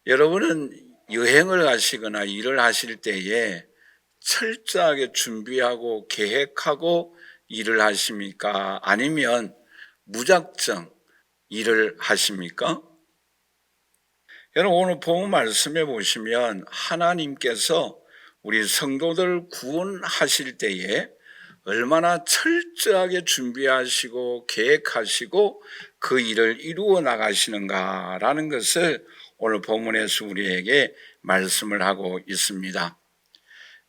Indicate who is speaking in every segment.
Speaker 1: 여러분은 여행을 가시거나 일을 하실 때에 철저하게 준비하고 계획하고 일을 하십니까? 아니면 무작정 일을 하십니까? 여러분, 오늘 본문 말씀해 보시면 하나님께서 우리 성도들 구원하실 때에 얼마나 철저하게 준비하시고 계획하시고 그 일을 이루어 나가시는가라는 것을 오늘 본문에서 우리에게 말씀을 하고 있습니다.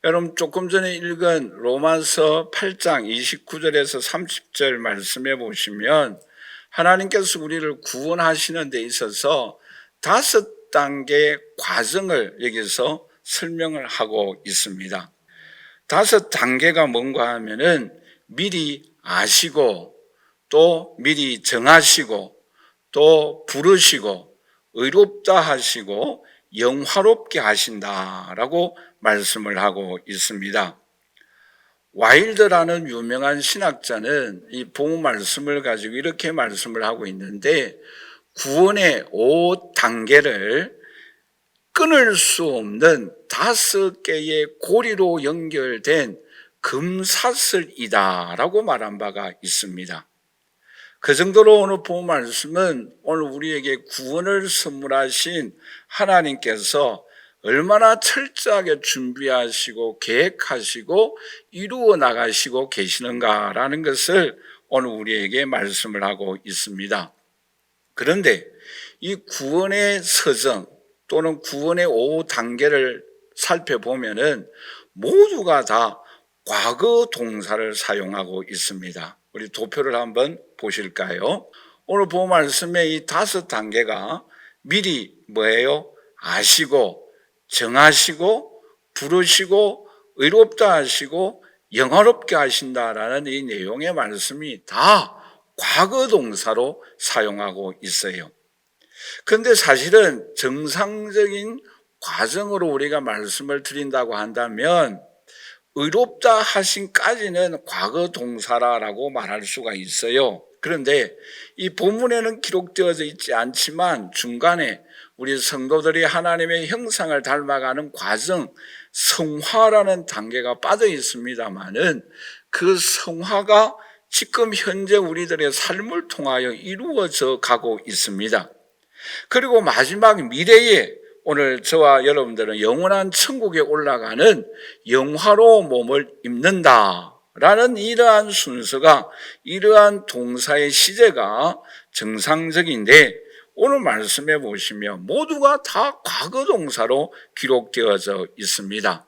Speaker 1: 여러분, 조금 전에 읽은 로마서 8장 29절에서 30절 말씀해 보시면 하나님께서 우리를 구원하시는 데 있어서 5단계의 과정을 여기서 설명을 하고 있습니다. 5단계가 뭔가 하면은 미리 아시고 또 미리 정하시고 또 부르시고 의롭다 하시고 영화롭게 하신다라고 말씀을 하고 있습니다. 와일드라는 유명한 신학자는 이 본문 말씀을 가지고 이렇게 말씀을 하고 있는데 구원의 5단계를 끊을 수 없는 5개의 고리로 연결된 금사슬이다라고 말한 바가 있습니다. 그 정도로 오늘 본문 말씀은 오늘 우리에게 구원을 선물하신 하나님께서 얼마나 철저하게 준비하시고 계획하시고 이루어 나가시고 계시는가라는 것을 오늘 우리에게 말씀을 하고 있습니다. 그런데 이 구원의 서정 또는 구원의 5단계를 살펴보면은 모두가 다 과거 동사를 사용하고 있습니다. 우리 도표를 한번 보실까요? 오늘 본 말씀의 이 5단계가 미리 뭐예요? 아시고 정하시고 부르시고 의롭다 하시고 영화롭게 하신다라는 이 내용의 말씀이 다 과거 동사로 사용하고 있어요. 그런데 사실은 정상적인 과정으로 우리가 말씀을 드린다고 한다면 의롭다 하신까지는 과거 동사라고 말할 수가 있어요. 그런데 이 본문에는 기록되어져 있지 않지만 중간에 우리 성도들이 하나님의 형상을 닮아가는 과정, 성화라는 단계가 빠져 있습니다만은 그 성화가 지금 현재 우리들의 삶을 통하여 이루어져 가고 있습니다. 그리고 마지막 미래에 오늘 저와 여러분들은 영원한 천국에 올라가는 영화로운 몸을 입는다라는 이러한 순서가, 이러한 동사의 시제가 정상적인데 오늘 말씀해 보시면 모두가 다 과거 동사로 기록되어져 있습니다.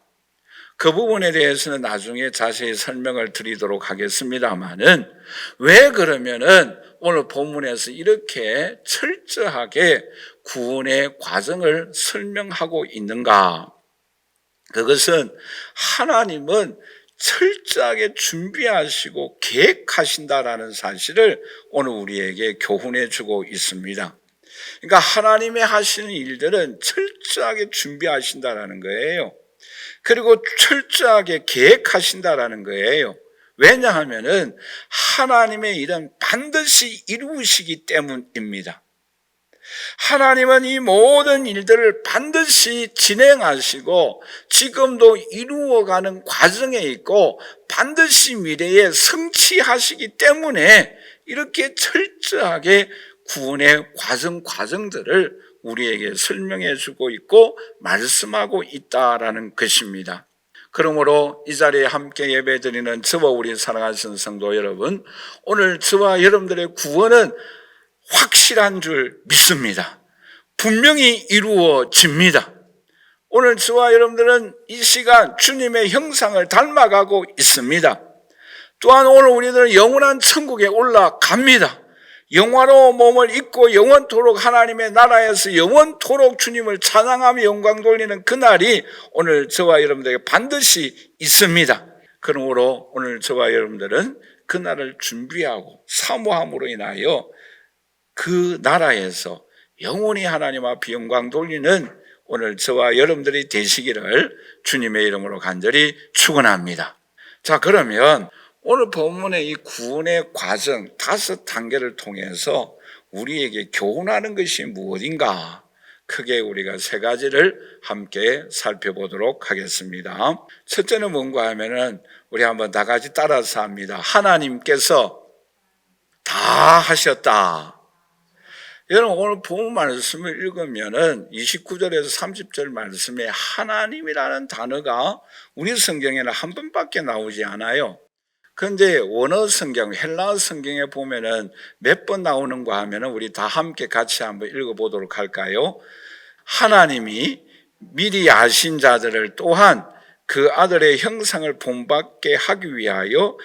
Speaker 1: 그 부분에 대해서는 나중에 자세히 설명을 드리도록 하겠습니다만은 왜 그러면은 오늘 본문에서 이렇게 철저하게 구원의 과정을 설명하고 있는가? 그것은 하나님은 철저하게 준비하시고 계획하신다라는 사실을 오늘 우리에게 교훈해 주고 있습니다. 그러니까 하나님의 하시는 일들은 철저하게 준비하신다라는 거예요. 그리고 철저하게 계획하신다라는 거예요. 왜냐하면은 하나님의 일은 반드시 이루시기 때문입니다. 하나님은 이 모든 일들을 반드시 진행하시고 지금도 이루어가는 과정에 있고 반드시 미래에 성취하시기 때문에 이렇게 철저하게 구원의 과정들을 우리에게 설명해 주고 있고 말씀하고 있다라는 것입니다. 그러므로 이 자리에 함께 예배드리는 저와 우리 사랑하시는 성도 여러분, 오늘 저와 여러분들의 구원은 확실한 줄 믿습니다. 분명히 이루어집니다. 오늘 저와 여러분들은 이 시간 주님의 형상을 닮아가고 있습니다. 또한 오늘 우리들은 영원한 천국에 올라갑니다. 영화로운 몸을 입고 영원토록 하나님의 나라에서 영원토록 주님을 찬양하며 영광 돌리는 그날이 오늘 저와 여러분들에게 반드시 있습니다. 그러므로 오늘 저와 여러분들은 그날을 준비하고 사모함으로 인하여 그 나라에서 영원히 하나님 앞에 영광 돌리는 오늘 저와 여러분들이 되시기를 주님의 이름으로 간절히 축원합니다. 자, 그러면 오늘 본문의 이 구원의 과정 5단계를 통해서 우리에게 교훈하는 것이 무엇인가? 크게 우리가 세 가지를 함께 살펴보도록 하겠습니다. 첫째는 뭔가 하면은 우리 한번 다 같이 따라서 합니다. 하나님께서 다 하셨다. 여러분 오늘 본문 말씀을 읽으면은 29절에서 30절 말씀에 하나님이라는 단어가 우리 성경에는 한 번밖에 나오지 않아요. 그런데 원어 성경, 헬라어 성경에 보면은 몇 번 나오는가 하면은 우리 다 함께 같이 한번 읽어보도록 할까요? 하나님이 미리 아신 자들을 또한 그 아들의 형상을 본받게 하기 위하여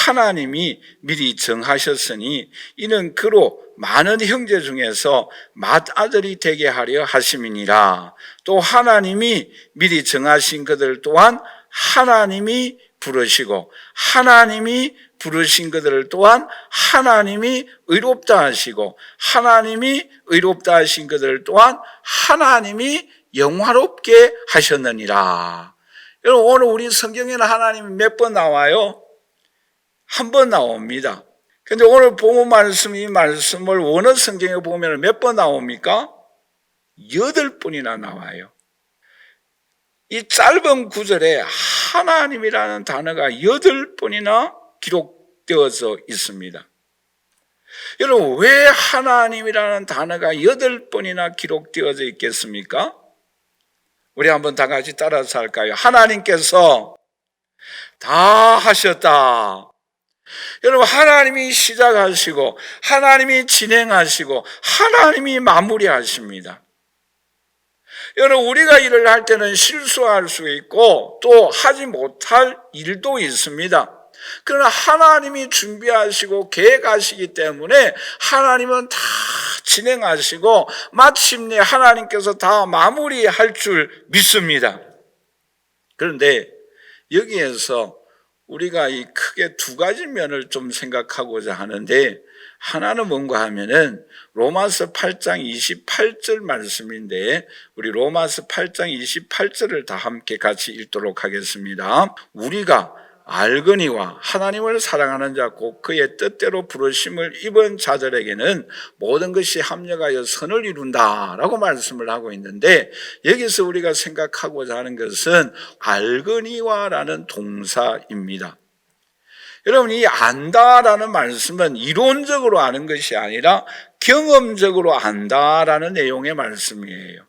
Speaker 1: 하나님이 미리 정하셨으니 이는 그로 많은 형제 중에서 맏아들이 되게 하려 하심이니라. 또 하나님이 미리 정하신 그들 또한 하나님이 부르시고 하나님이 부르신 그들을 또한 하나님이 의롭다 하시고 하나님이 의롭다 하신 그들을 또한 하나님이 영화롭게 하셨느니라. 여러분 오늘 우리 성경에는 하나님이 몇 번 나와요? 한 번 나옵니다. 근데 오늘 본문 말씀, 이 말씀을 원어 성경에 보면 몇 번 나옵니까? 8번이나 나와요. 이 짧은 구절에 하나님이라는 단어가 8번이나 기록되어져 있습니다. 여러분 왜 하나님이라는 단어가 8번이나 기록되어져 있겠습니까? 우리 한번 다 같이 따라서 할까요? 하나님께서 다 하셨다. 여러분 하나님이 시작하시고 하나님이 진행하시고 하나님이 마무리하십니다. 여러분 우리가 일을 할 때는 실수할 수 있고 또 하지 못할 일도 있습니다. 그러나 하나님이 준비하시고 계획하시기 때문에 하나님은 다 진행하시고 마침내 하나님께서 다 마무리할 줄 믿습니다. 그런데 여기에서 우리가 이 크게 두 가지 면을 좀 생각하고자 하는데 하나는 뭔가 하면은 로마서 8장 28절 말씀인데 우리 로마서 8장 28절을 다 함께 같이 읽도록 하겠습니다. 우리가 알거니와 하나님을 사랑하는 자 곧 그의 뜻대로 부르심을 입은 자들에게는 모든 것이 합력하여 선을 이룬다라고 말씀을 하고 있는데 여기서 우리가 생각하고자 하는 것은 알거니와라는 동사입니다. 여러분 이 안다라는 말씀은 이론적으로 아는 것이 아니라 경험적으로 안다라는 내용의 말씀이에요.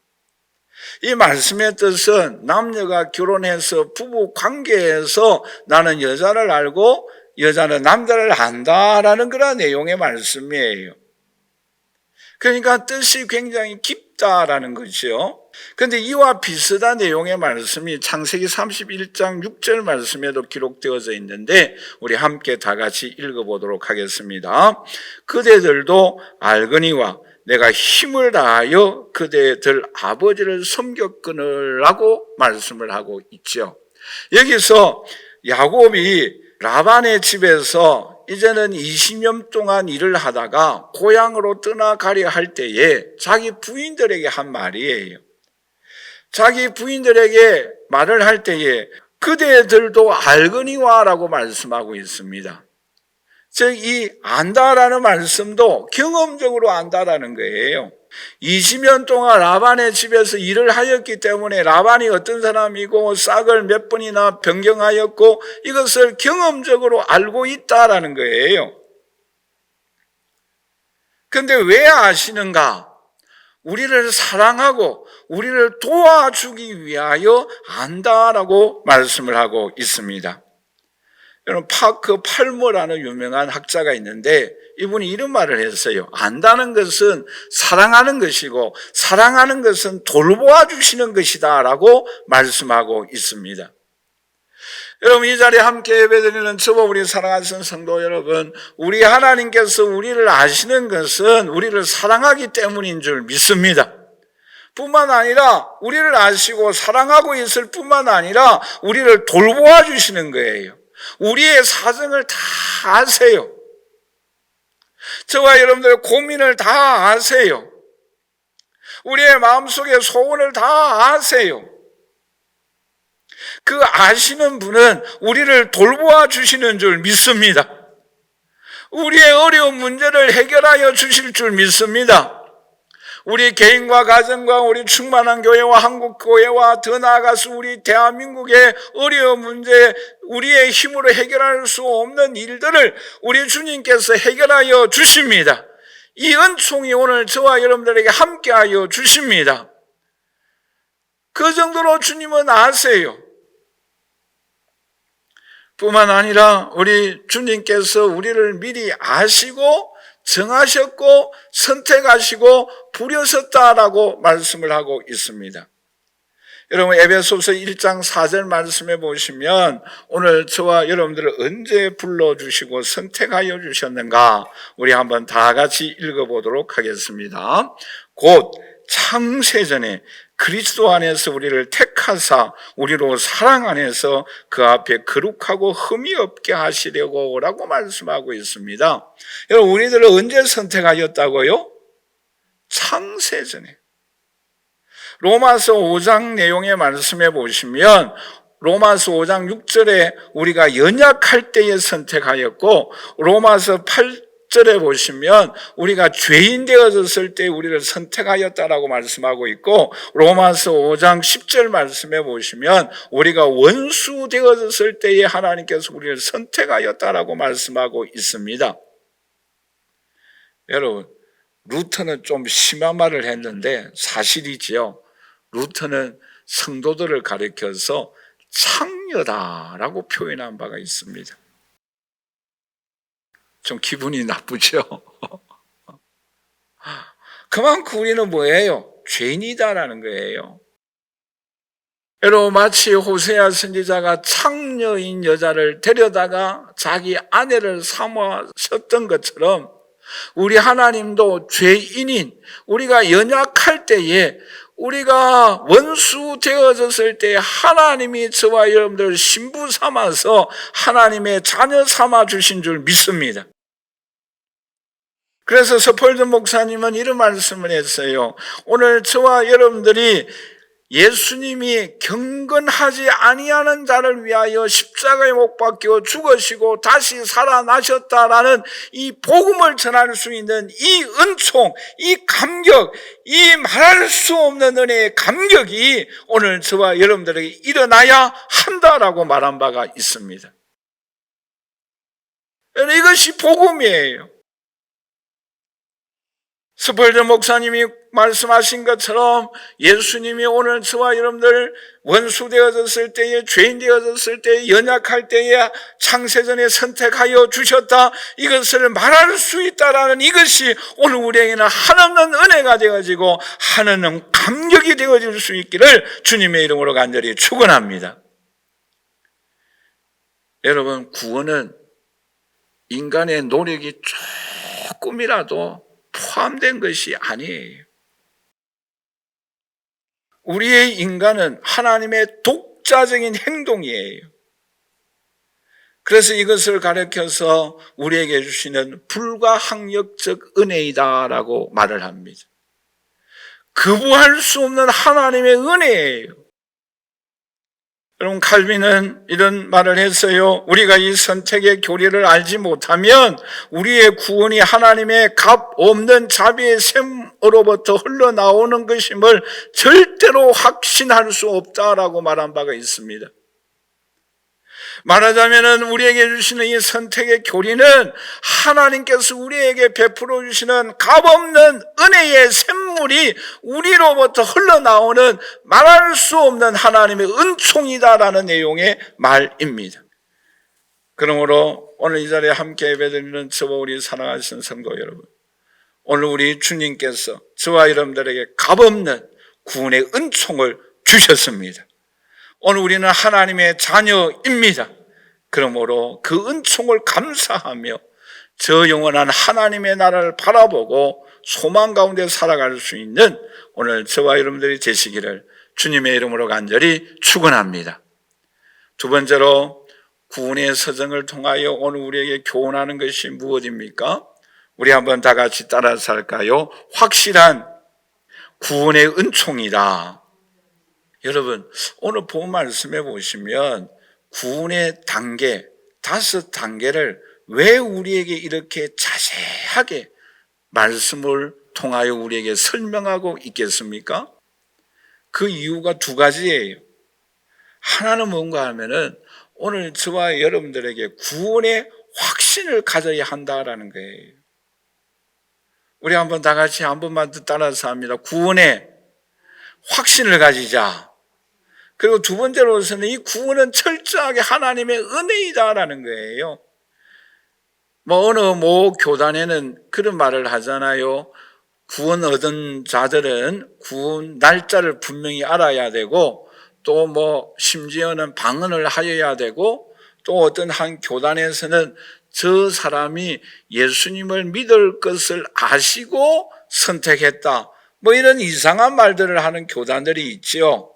Speaker 1: 이 말씀의 뜻은 남녀가 결혼해서 부부 관계에서 나는 여자를 알고 여자는 남자를 안다라는 그런 내용의 말씀이에요. 그러니까 뜻이 굉장히 깊다라는 거죠. 그런데 이와 비슷한 내용의 말씀이 창세기 31장 6절 말씀에도 기록되어져 있는데 우리 함께 다 같이 읽어보도록 하겠습니다. 그대들도 알거니와 내가 힘을 다하여 그대들 아버지를 섬겼거늘라고 말씀을 하고 있죠. 여기서 야곱이 라반의 집에서 이제는 20년 동안 일을 하다가 고향으로 떠나가려 할 때에 자기 부인들에게 한 말이에요. 자기 부인들에게 말을 할 때에 그대들도 알거니와라고 말씀하고 있습니다. 즉 이 안다라는 말씀도 경험적으로 안다라는 거예요. 20년 동안 라반의 집에서 일을 하였기 때문에 라반이 어떤 사람이고 싹을 몇 번이나 변경하였고 이것을 경험적으로 알고 있다라는 거예요. 그런데 왜 아시는가? 우리를 사랑하고 우리를 도와주기 위하여 안다라고 말씀을 하고 있습니다. 여러분 파크 팔머라는 유명한 학자가 있는데 이분이 이런 말을 했어요. 안다는 것은 사랑하는 것이고 사랑하는 것은 돌보아 주시는 것이다 라고 말씀하고 있습니다. 여러분 이 자리에 함께 예배드리는 저와 우리 사랑하는 성도 여러분, 우리 하나님께서 우리를 아시는 것은 우리를 사랑하기 때문인 줄 믿습니다. 뿐만 아니라 우리를 아시고 사랑하고 있을 뿐만 아니라 우리를 돌보아 주시는 거예요. 우리의 사정을 다 아세요. 저와 여러분들의 고민을 다 아세요. 우리의 마음속의 소원을 다 아세요. 그 아시는 분은 우리를 돌보아 주시는 줄 믿습니다. 우리의 어려운 문제를 해결하여 주실 줄 믿습니다. 우리 개인과 가정과 우리 충만한 교회와 한국 교회와 더 나아가서 우리 대한민국의 어려운 문제, 우리의 힘으로 해결할 수 없는 일들을 우리 주님께서 해결하여 주십니다. 이 은총이 오늘 저와 여러분들에게 함께하여 주십니다. 그 정도로 주님은 아세요. 뿐만 아니라 우리 주님께서 우리를 미리 아시고 정하셨고 선택하시고 부르셨다라고 말씀을 하고 있습니다. 여러분 에베소서 1장 4절 말씀해 보시면 오늘 저와 여러분들을 언제 불러주시고 선택하여 주셨는가 우리 한번 다 같이 읽어보도록 하겠습니다. 곧 창세전에 그리스도 안에서 우리를 택하사 우리로 사랑 안에서 그 앞에 거룩하고 흠이 없게 하시려고 라고 말씀하고 있습니다. 여러분 우리들을 언제 선택하였다고요? 창세전에. 로마서 5장 내용에 말씀해 보시면 로마서 5장 6절에 우리가 연약할 때에 선택하였고 로마서 8절에 보시면 우리가 죄인 되어졌을 때 우리를 선택하였다라고 말씀하고 있고 로마서 5장 10절 말씀해 보시면 우리가 원수 되어졌을 때에 하나님께서 우리를 선택하였다라고 말씀하고 있습니다. 여러분 루터는 좀 심한 말을 했는데 사실이지요. 루터는 성도들을 가리켜서 창녀다라고 표현한 바가 있습니다. 좀 기분이 나쁘죠? 그만큼 우리는 뭐예요? 죄인이다라는 거예요. 여러분 마치 호세아 선지자가 창녀인 여자를 데려다가 자기 아내를 삼으셨던 것처럼 우리 하나님도 죄인인 우리가 연약할 때에 우리가 원수 되어졌을 때 하나님이 저와 여러분들 신부 삼아서 하나님의 자녀 삼아 주신 줄 믿습니다. 그래서 서폴전 목사님은 이런 말씀을 했어요. 오늘 저와 여러분들이 예수님이 경건하지 아니하는 자를 위하여 십자가에 못 박혀 죽으시고 다시 살아나셨다라는 이 복음을 전할 수 있는 이 은총, 이 감격, 이 말할 수 없는 은혜의 감격이 오늘 저와 여러분들에게 일어나야 한다라고 말한 바가 있습니다. 이것이 복음이에요. 스펄전 목사님이 말씀하신 것처럼 예수님이 오늘 저와 여러분들 원수 되어졌을 때에 죄인 되어졌을 때에 연약할 때에 창세전에 선택하여 주셨다 이것을 말할 수 있다라는 이것이 오늘 우리에게는 한없는 은혜가 되어지고 한없는 감격이 되어질 수 있기를 주님의 이름으로 간절히 축원합니다. 여러분 구원은 인간의 노력이 조금이라도 포함된 것이 아니에요. 우리의 인간은 하나님의 독자적인 행동이에요. 그래서 이것을 가르쳐서 우리에게 주시는 불가항력적 은혜이다라고 말을 합니다. 거부할 수 없는 하나님의 은혜예요. 여러분 칼빈은 이런 말을 했어요. 우리가 이 선택의 교리를 알지 못하면 우리의 구원이 하나님의 값 없는 자비의 샘으로부터 흘러나오는 것임을 절대로 확신할 수 없다라고 말한 바가 있습니다. 말하자면 우리에게 주시는 이 선택의 교리는 하나님께서 우리에게 베풀어 주시는 값없는 은혜의 샘물이 우리로부터 흘러나오는 말할 수 없는 하나님의 은총이다라는 내용의 말입니다. 그러므로 오늘 이 자리에 함께 예배드리는 저와 우리 사랑하시는 성도 여러분, 오늘 우리 주님께서 저와 여러분들에게 값없는 구원의 은총을 주셨습니다. 오늘 우리는 하나님의 자녀입니다. 그러므로 그 은총을 감사하며 저 영원한 하나님의 나라를 바라보고 소망 가운데 살아갈 수 있는 오늘 저와 여러분들이 되시기를 주님의 이름으로 간절히 축원합니다. 두 번째로 구원의 서정을 통하여 오늘 우리에게 교훈하는 것이 무엇입니까? 우리 한번 다 같이 따라서 할까요? 확실한 구원의 은총이다. 여러분 오늘 본 말씀해 보시면 구원의 단계 5단계를 왜 우리에게 이렇게 자세하게 말씀을 통하여 우리에게 설명하고 있겠습니까? 그 이유가 두 가지예요. 하나는 뭔가 하면은 오늘 저와 여러분들에게 구원의 확신을 가져야 한다라는 거예요. 우리 한번 다 같이 한 번만 더 따라서 합니다. 구원의 확신을 가지자. 그리고 두 번째로서는 이 구원은 철저하게 하나님의 은혜이다라는 거예요. 어느 교단에는 그런 말을 하잖아요. 구원 얻은 자들은 구원 날짜를 분명히 알아야 되고, 또 심지어는 방언을 하여야 되고, 또 어떤 한 교단에서는 저 사람이 예수님을 믿을 것을 아시고 선택했다. 이런 이상한 말들을 하는 교단들이 있지요.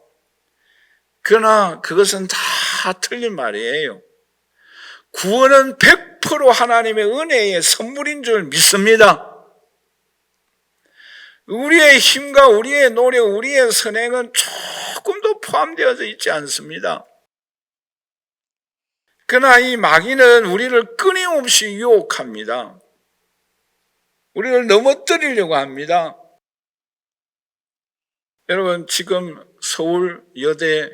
Speaker 1: 그러나 그것은 다 틀린 말이에요. 구원은 100% 하나님의 은혜의 선물인 줄 믿습니다. 우리의 힘과 우리의 노력, 우리의 선행은 조금도 포함되어져 있지 않습니다. 그러나 이 마귀는 우리를 끊임없이 유혹합니다. 우리를 넘어뜨리려고 합니다. 여러분, 지금 서울여대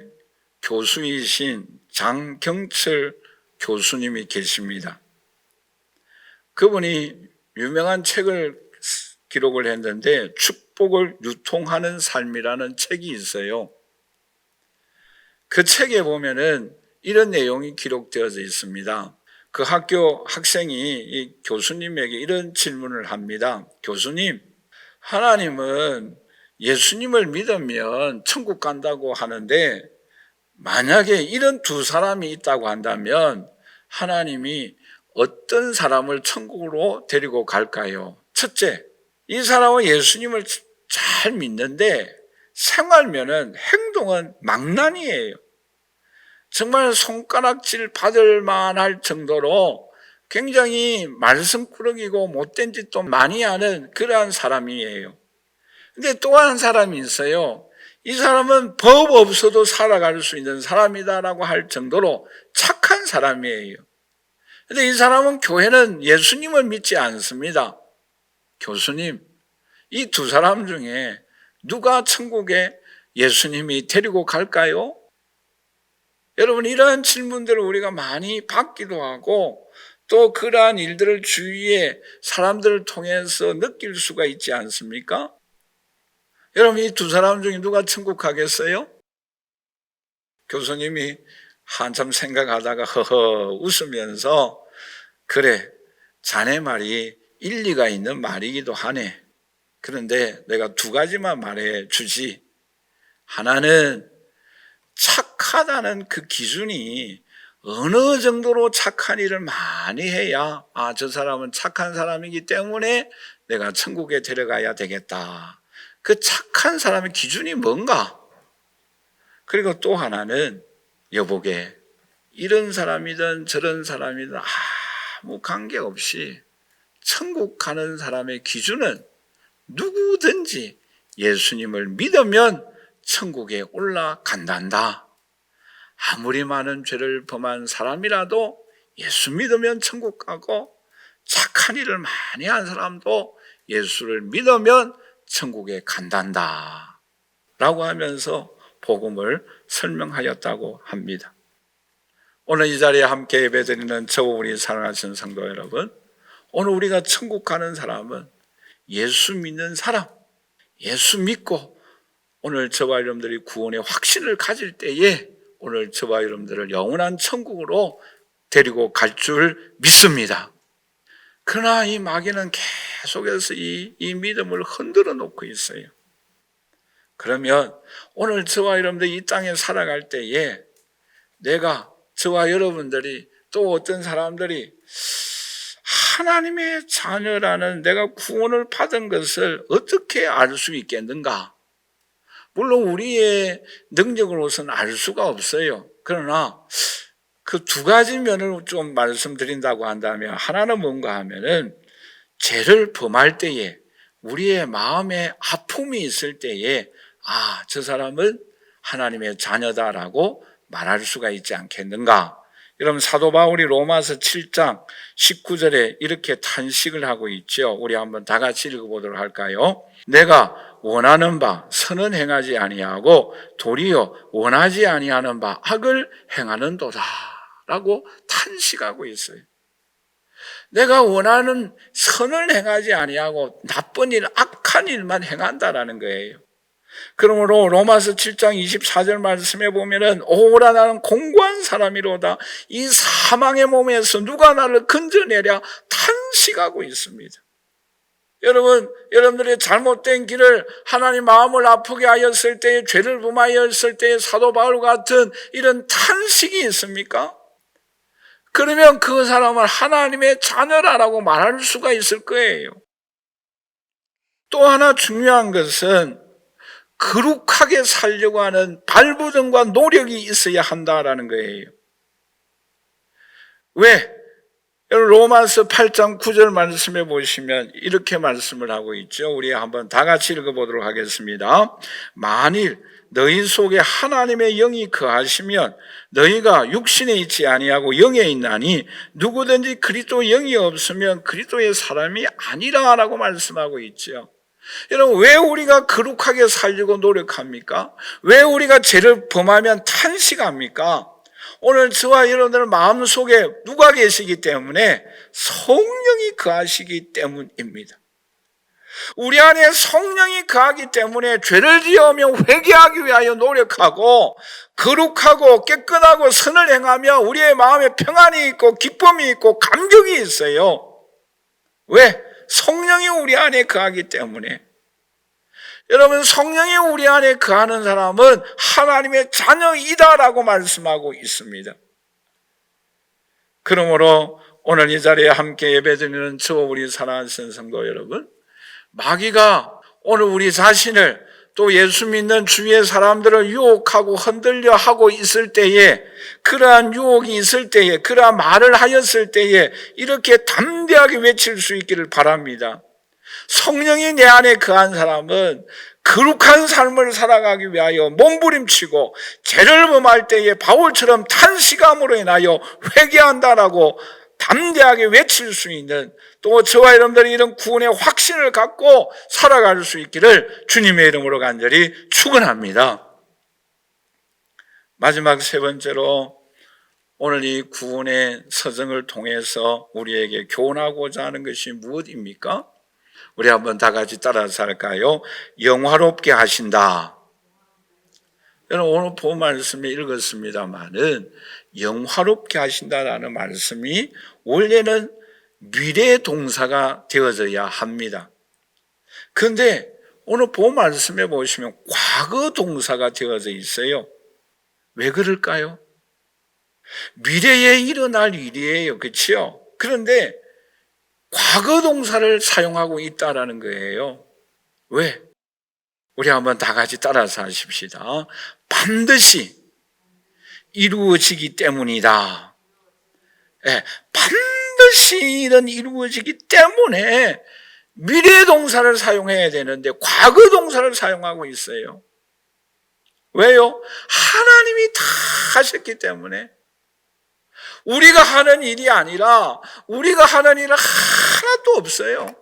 Speaker 1: 교수이신 장경철 교수님이 계십니다. 그분이 유명한 책을 기록을 했는데 축복을 유통하는 삶이라는 책이 있어요. 그 책에 보면은 이런 내용이 기록되어져 있습니다. 그 학교 학생이 이 교수님에게 이런 질문을 합니다. 교수님, 하나님은 예수님을 믿으면 천국 간다고 하는데 만약에 이런 두 사람이 있다고 한다면 하나님이 어떤 사람을 천국으로 데리고 갈까요? 첫째, 이 사람은 예수님을 잘 믿는데 생활면은 행동은 망난이에요. 정말 손가락질 받을 만할 정도로 굉장히 말썽꾸러기고 못된 짓도 많이 하는 그러한 사람이에요. 근데 또 한 사람이 있어요. 이 사람은 법 없어도 살아갈 수 있는 사람이다라고 할 정도로 착한 사람이에요. 근데 이 사람은 교회는 예수님을 믿지 않습니다. 교수님, 이 두 사람 중에 누가 천국에 예수님이 데리고 갈까요? 여러분, 이러한 질문들을 우리가 많이 받기도 하고 또 그러한 일들을 주위에 사람들을 통해서 느낄 수가 있지 않습니까? 여러분, 이 두 사람 중에 누가 천국 가겠어요? 교수님이 한참 생각하다가 허허 웃으면서 그래, 자네 말이 일리가 있는 말이기도 하네. 그런데 내가 두 가지만 말해 주지. 하나는 착하다는 그 기준이 어느 정도로 착한 일을 많이 해야 저 사람은 착한 사람이기 때문에 내가 천국에 데려가야 되겠다. 그 착한 사람의 기준이 뭔가? 그리고 또 하나는 여보게 이런 사람이든 저런 사람이든 아무 관계없이 천국 가는 사람의 기준은 누구든지 예수님을 믿으면 천국에 올라간단다. 아무리 많은 죄를 범한 사람이라도 예수 믿으면 천국 가고 착한 일을 많이 한 사람도 예수를 믿으면 천국에 간단다 라고 하면서 복음을 설명하였다고 합니다. 오늘 이 자리에 함께 예배드리는 저와 우리 사랑하시는 성도 여러분, 오늘 우리가 천국 가는 사람은 예수 믿는 사람, 예수 믿고 오늘 저와 여러분들이 구원의 확신을 가질 때에 오늘 저와 여러분들을 영원한 천국으로 데리고 갈 줄 믿습니다. 그러나 이 마귀는 계속해서 이 믿음을 흔들어 놓고 있어요. 그러면 오늘 저와 여러분들이 이 땅에 살아갈 때에 내가 저와 여러분들이 또 어떤 사람들이 하나님의 자녀라는 내가 구원을 받은 것을 어떻게 알 수 있겠는가? 물론 우리의 능력으로서는 알 수가 없어요. 그러나 그 두 가지 면을 좀 말씀드린다고 한다면 하나는 뭔가 하면은 죄를 범할 때에 우리의 마음에 아픔이 있을 때에 저 사람은 하나님의 자녀다라고 말할 수가 있지 않겠는가? 여러분, 사도 바울이 로마서 7장 19절에 이렇게 탄식을 하고 있죠. 우리 한번 다 같이 읽어보도록 할까요? 내가 원하는 바 선은 행하지 아니하고 도리어 원하지 아니하는 바 악을 행하는도다 라고 탄식하고 있어요. 내가 원하는 선을 행하지 아니하고 나쁜 일, 악한 일만 행한다라는 거예요. 그러므로 로마서 7장 24절 말씀에 보면은 오라 나는 공고한 사람이로다. 이 사망의 몸에서 누가 나를 건져내랴 탄식하고 있습니다. 여러분들의 잘못된 길을 하나님 마음을 아프게 하였을 때에, 죄를 범하였을 때에 사도 바울 같은 이런 탄식이 있습니까? 그러면 그 사람을 하나님의 자녀라고 말할 수가 있을 거예요. 또 하나 중요한 것은 거룩하게 살려고 하는 발부정과 노력이 있어야 한다라는 거예요. 왜? 로마서 8장 9절 말씀해 보시면 이렇게 말씀을 하고 있죠. 우리 한번 다 같이 읽어보도록 하겠습니다. 만일 너희 속에 하나님의 영이 거하시면 너희가 육신에 있지 아니하고 영에 있나니 누구든지 그리스도 영이 없으면 그리스도의 사람이 아니라라고 말씀하고 있죠. 여러분, 왜 우리가 거룩하게 살려고 노력합니까? 왜 우리가 죄를 범하면 탄식합니까? 오늘 저와 여러분들 마음속에 누가 계시기 때문에? 성령이 거하시기 때문입니다. 우리 안에 성령이 거하기 때문에 죄를 지으면 회개하기 위하여 노력하고 거룩하고 깨끗하고 선을 행하며 우리의 마음에 평안이 있고 기쁨이 있고 감격이 있어요. 왜? 성령이 우리 안에 거하기 때문에. 여러분, 성령이 우리 안에 거하는 사람은 하나님의 자녀이다라고 말씀하고 있습니다. 그러므로 오늘 이 자리에 함께 예배드리는 저 우리 사랑하는 성도 여러분, 마귀가 오늘 우리 자신을 또 예수 믿는 주위의 사람들을 유혹하고 흔들려 하고 있을 때에, 그러한 유혹이 있을 때에, 그러한 말을 하였을 때에 이렇게 담대하게 외칠 수 있기를 바랍니다. 성령이 내 안에 거한 사람은 거룩한 삶을 살아가기 위하여 몸부림치고 죄를 범할 때에 바울처럼 탄식함으로 인하여 회개한다라고 담대하게 외칠 수 있는, 또 저와 여러분들이 이런 구원의 확신을 갖고 살아갈 수 있기를 주님의 이름으로 간절히 축원합니다. 마지막 세 번째로, 오늘 이 구원의 서정을 통해서 우리에게 교훈하고자 하는 것이 무엇입니까? 우리 한번 다 같이 따라서 할까요? 영화롭게 하신다. 여러분, 오늘 본 말씀에 읽었습니다만은 영화롭게 하신다라는 말씀이 원래는 미래 동사가 되어져야 합니다. 그런데 오늘 본 말씀에 보시면 과거 동사가 되어져 있어요. 왜 그럴까요? 미래에 일어날 일이에요. 그렇죠? 그런데 과거 동사를 사용하고 있다라는 거예요. 왜? 우리 한번 다 같이 따라서 하십시다. 반드시 이루어지기 때문이다. 네, 반드시 이런 이루어지기 때문에 미래 동사를 사용해야 되는데 과거 동사를 사용하고 있어요. 왜요? 하나님이 다 하셨기 때문에. 우리가 하는 일이 아니라 우리가 하는 일은 하나도 없어요.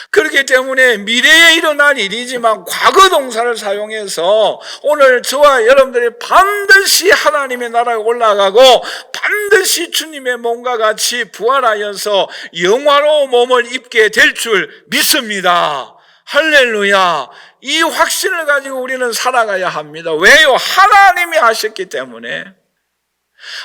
Speaker 1: 그렇기 때문에 미래에 일어날 일이지만 과거 동사를 사용해서 오늘 저와 여러분들이 반드시 하나님의 나라에 올라가고 반드시 주님의 몸과 같이 부활하여서 영화로운 몸을 입게 될 줄 믿습니다. 할렐루야. 이 확신을 가지고 우리는 살아가야 합니다. 왜요? 하나님이 하셨기 때문에.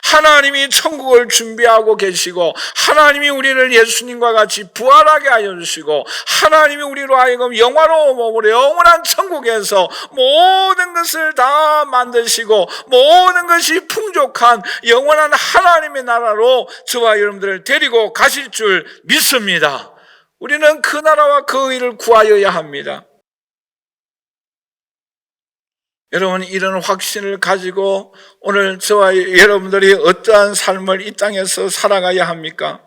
Speaker 1: 하나님이 천국을 준비하고 계시고, 하나님이 우리를 예수님과 같이 부활하게 하여 주시고, 하나님이 우리로 하여금 영화로운 몸으로 영원한 천국에서 모든 것을 다 만드시고 모든 것이 풍족한 영원한 하나님의 나라로 저와 여러분들을 데리고 가실 줄 믿습니다. 우리는 그 나라와 그 의를 구하여야 합니다. 여러분, 이런 확신을 가지고 오늘 저와 여러분들이 어떠한 삶을 이 땅에서 살아가야 합니까?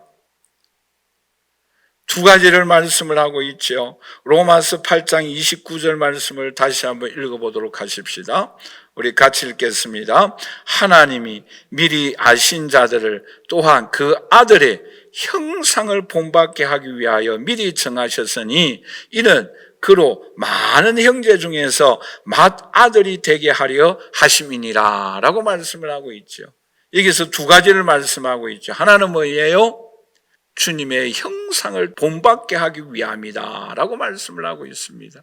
Speaker 1: 두 가지를 말씀을 하고 있죠. 로마서 8장 29절 말씀을 다시 한번 읽어보도록 하십시다. 우리 같이 읽겠습니다. 하나님이 미리 아신 자들을 또한 그 아들의 형상을 본받게 하기 위하여 미리 정하셨으니 이는 그로 많은 형제 중에서 맏아들이 되게 하려 하심이니라 라고 말씀을 하고 있죠. 여기서 두 가지를 말씀하고 있죠. 하나는 뭐예요? 주님의 형상을 본받게 하기 위함이다 라고 말씀을 하고 있습니다.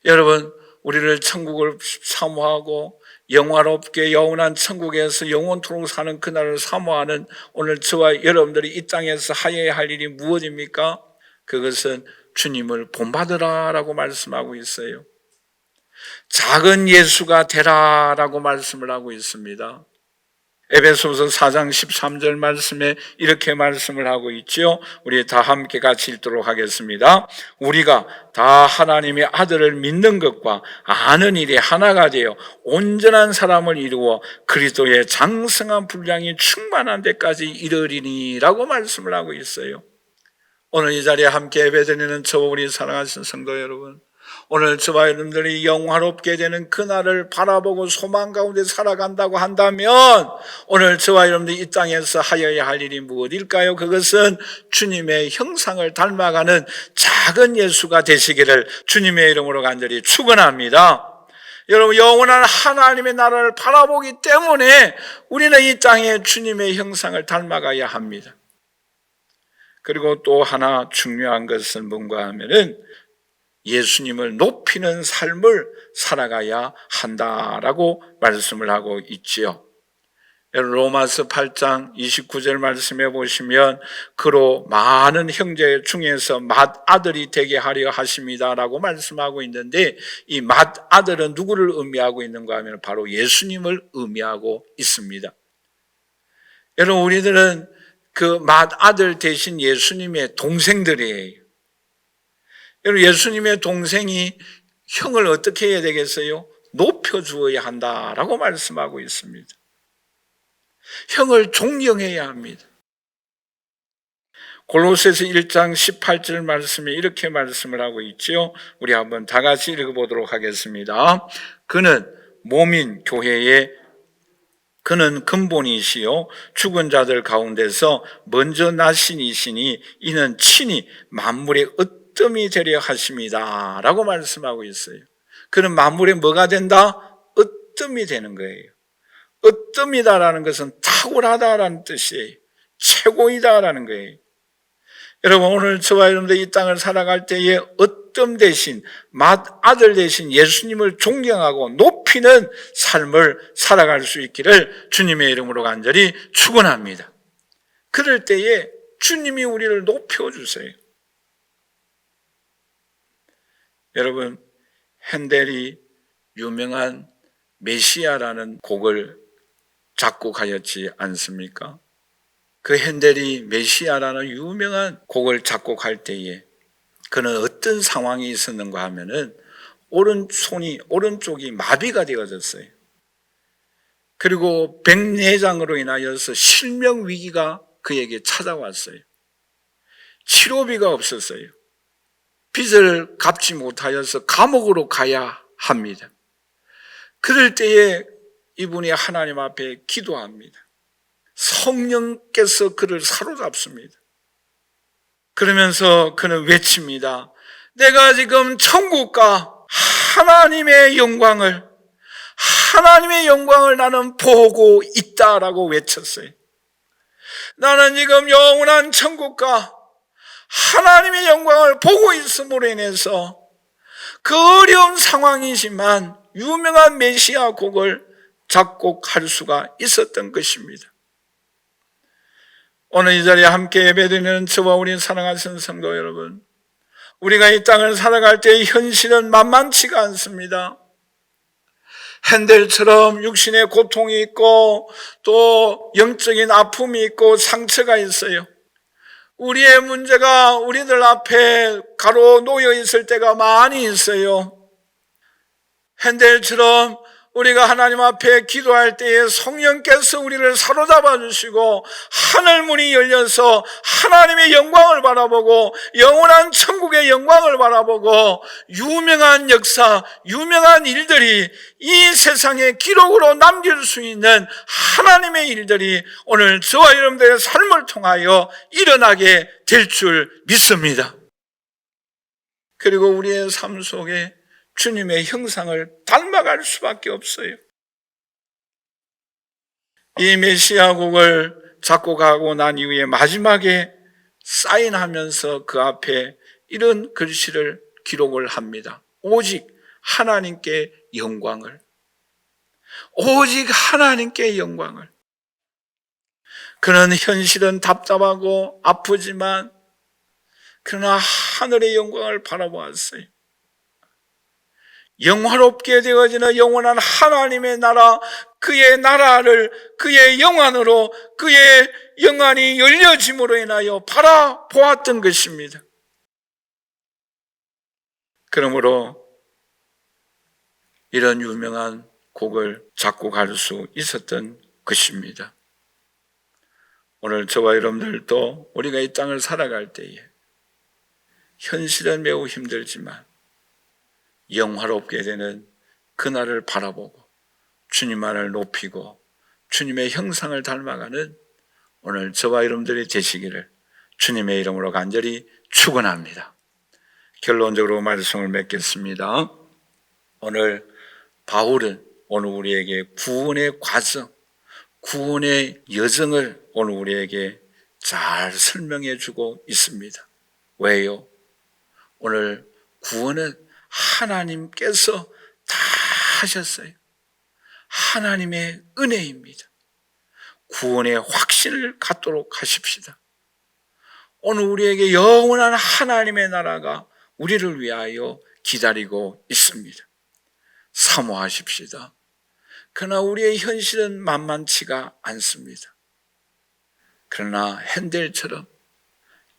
Speaker 1: 여러분, 우리를 천국을 사모하고 영화롭게 영원한 천국에서 영원토록 사는 그날을 사모하는 오늘 저와 여러분들이 이 땅에서 하여야 할 일이 무엇입니까? 그것은 주님을 본받으라 라고 말씀하고 있어요. 작은 예수가 되라 라고 말씀을 하고 있습니다. 에베소서 4장 13절 말씀에 이렇게 말씀을 하고 있죠. 우리 다 함께 같이 읽도록 하겠습니다. 우리가 다 하나님의 아들을 믿는 것과 아는 일이 하나가 되어 온전한 사람을 이루어 그리스도의 장성한 분량이 충만한 데까지 이르리니 라고 말씀을 하고 있어요. 오늘 이 자리에 함께 예배드리는 저와 우리 사랑하신 성도 여러분, 오늘 저와 여러분들이 영화롭게 되는 그날을 바라보고 소망 가운데 살아간다고 한다면 오늘 저와 여러분들이 이 땅에서 하여야 할 일이 무엇일까요? 그것은 주님의 형상을 닮아가는 작은 예수가 되시기를 주님의 이름으로 간절히 축원합니다. 여러분, 영원한 하나님의 나라를 바라보기 때문에 우리는 이 땅에 주님의 형상을 닮아가야 합니다. 그리고 또 하나 중요한 것은 뭔가 하면은 예수님을 높이는 삶을 살아가야 한다라고 말씀을 하고 있지요. 로마서 8장 29절 말씀해 보시면 그로 많은 형제 중에서 맏아들이 되게 하려 하십니다라고 말씀하고 있는데 이 맏아들은 누구를 의미하고 있는가 하면 바로 예수님을 의미하고 있습니다. 여러분, 우리들은 그 맏아들 대신 예수님의 동생들이에요. 여러분, 예수님의 동생이 형을 어떻게 해야 되겠어요? 높여주어야 한다라고 말씀하고 있습니다. 형을 존경해야 합니다. 골로새서 1장 18절 말씀에 이렇게 말씀을 하고 있죠. 우리 한번 다 같이 읽어보도록 하겠습니다. 그는 몸인 교회의 그는 근본이시요 죽은 자들 가운데서 먼저 나신 이시니 이는 친히 만물의 으뜸이 되려 하십니다 라고 말씀하고 있어요. 그는 만물의 뭐가 된다? 으뜸이 되는 거예요. 으뜸이다라는 것은 탁월하다라는 뜻이에요. 최고이다라는 거예요. 여러분, 오늘 저와 여러분들 이 땅을 살아갈 때에 으뜸 대신 맏아들 대신 예수님을 존경하고 높이는 삶을 살아갈 수 있기를 주님의 이름으로 간절히 축원합니다. 그럴 때에 주님이 우리를 높여주세요. 여러분, 핸델이 유명한 메시아라는 곡을 작곡하였지 않습니까? 그 핸델이 메시아라는 유명한 곡을 작곡할 때에 그는 어떤 상황이 있었는가 하면은 오른쪽이 마비가 되어졌어요. 그리고 백내장으로 인하여서 실명 위기가 그에게 찾아왔어요. 치료비가 없었어요. 빚을 갚지 못하여서 감옥으로 가야 합니다. 그럴 때에 이분이 하나님 앞에 기도합니다. 성령께서 그를 사로잡습니다. 그러면서 그는 외칩니다. 내가 지금 천국과 하나님의 영광을 나는 보고 있다라고 외쳤어요. 나는 지금 영원한 천국과 하나님의 영광을 보고 있음으로 인해서 그 어려운 상황이지만 유명한 메시아 곡을 작곡할 수가 있었던 것입니다. 오늘 이 자리에 함께 예배드리는 저와 우리 사랑하는 성도 여러분, 우리가 이 땅을 살아갈 때의 현실은 만만치가 않습니다. 핸델처럼 육신의 고통이 있고 또 영적인 아픔이 있고 상처가 있어요. 우리의 문제가 우리들 앞에 가로 놓여 있을 때가 많이 있어요. 핸델처럼 우리가 하나님 앞에 기도할 때에 성령께서 우리를 사로잡아 주시고 하늘 문이 열려서 하나님의 영광을 바라보고 영원한 천국의 영광을 바라보고 유명한 역사, 유명한 일들이 이 세상에 기록으로 남길 수 있는 하나님의 일들이 오늘 저와 여러분들의 삶을 통하여 일어나게 될 줄 믿습니다. 그리고 우리의 삶 속에 주님의 형상을 닮아갈 수밖에 없어요. 이 메시아국을 작곡하고 난 이후에 마지막에 사인하면서 그 앞에 이런 글씨를 기록을 합니다. 오직 하나님께 영광을. 오직 하나님께 영광을. 그는 현실은 답답하고 아프지만 그러나 하늘의 영광을 바라보았어요. 영화롭게 되어지는 영원한 하나님의 나라, 그의 나라를 그의 영안으로 그의 영안이 열려짐으로 인하여 바라보았던 것입니다. 그러므로 이런 유명한 곡을 작곡할 수 있었던 것입니다. 오늘 저와 여러분들도 우리가 이 땅을 살아갈 때에 현실은 매우 힘들지만 영화롭게 되는 그날을 바라보고 주님만을 높이고 주님의 형상을 닮아가는 오늘 저와 여러분들이 되시기를 주님의 이름으로 간절히 축원합니다. 결론적으로 말씀을 맺겠습니다. 오늘 바울은 오늘 우리에게 구원의 과정, 구원의 여정을 오늘 우리에게 잘 설명해 주고 있습니다. 왜요? 오늘 구원은 하나님께서 다 하셨어요. 하나님의 은혜입니다. 구원의 확신을 갖도록 하십시다. 오늘 우리에게 영원한 하나님의 나라가 우리를 위하여 기다리고 있습니다. 사모하십시다. 그러나 우리의 현실은 만만치가 않습니다. 그러나 핸델처럼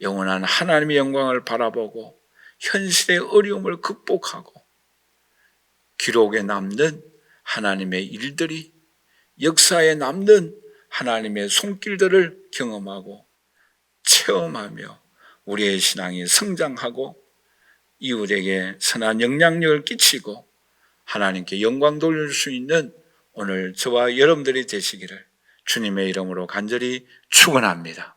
Speaker 1: 영원한 하나님의 영광을 바라보고 현실의 어려움을 극복하고 기록에 남는 하나님의 일들이 역사에 남는 하나님의 손길들을 경험하고 체험하며 우리의 신앙이 성장하고 이웃에게 선한 영향력을 끼치고 하나님께 영광 돌릴 수 있는 오늘 저와 여러분들이 되시기를 주님의 이름으로 간절히 축원합니다.